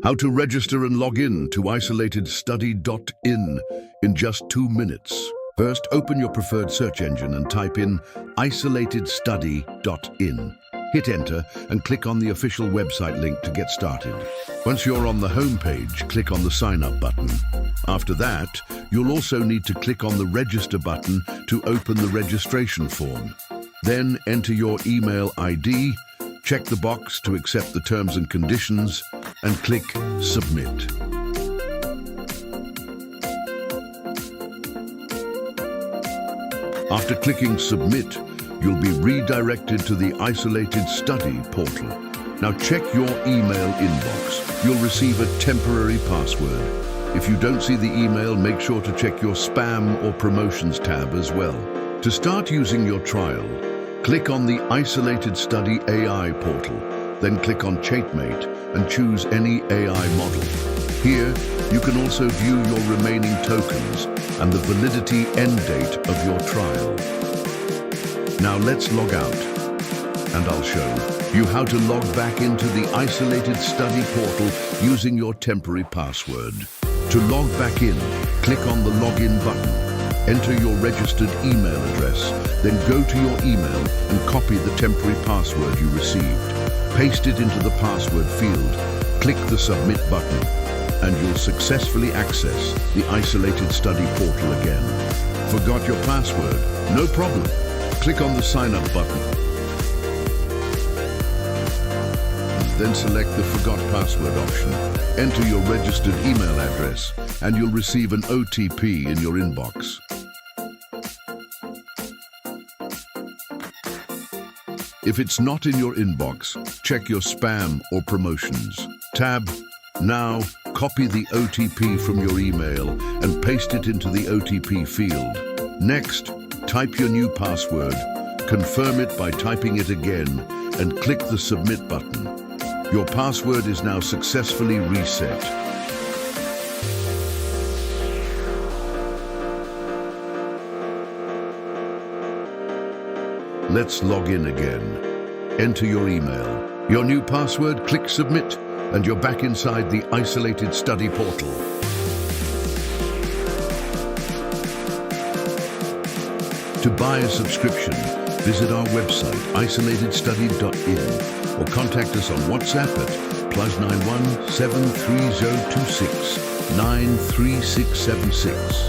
How to register and log in to Isolatedstudy.in in just 2 minutes. First, open your preferred search engine and type in Isolatedstudy.in. Hit enter and click on the official website link to get started. Once you're on the home page, click on the sign up button. After that, you'll also need to click on the register button to open the registration form. Then enter your email ID, check the box to accept the terms and conditions, and click Submit. After clicking Submit, you'll be redirected to the Isolated Study portal. Now check your email inbox. You'll receive a temporary password. If you don't see the email, make sure to check your spam or promotions tab as well. To start using your trial, click on the Isolated Study AI portal, then click on Chatemate and choose any AI model. Here, you can also view your remaining tokens and the validity end date of your trial. Now let's log out, and I'll show you how to log back into the Isolated Study portal using your temporary password. To log back in, click on the Login button. Enter your registered email address, then go to your email and copy the temporary password you received. Paste it into the password field, click the Submit button, and you'll successfully access the Isolated Study portal again. Forgot your password? No problem. Click on the Sign Up button. Then select the Forgot Password option. Enter your registered email address, and you'll receive an OTP in your inbox. If it's not in your inbox, check your spam or promotions tab. Now, copy the OTP from your email and paste it into the OTP field. Next, type your new password, confirm it by typing it again, and click the Submit button. Your password is now successfully reset. Let's log in again. Enter your email, your new password, click Submit, and you're back inside the Isolated Study portal. To buy a subscription, visit our website, Isolatedstudy.in, or contact us on WhatsApp at +91 73026 93676.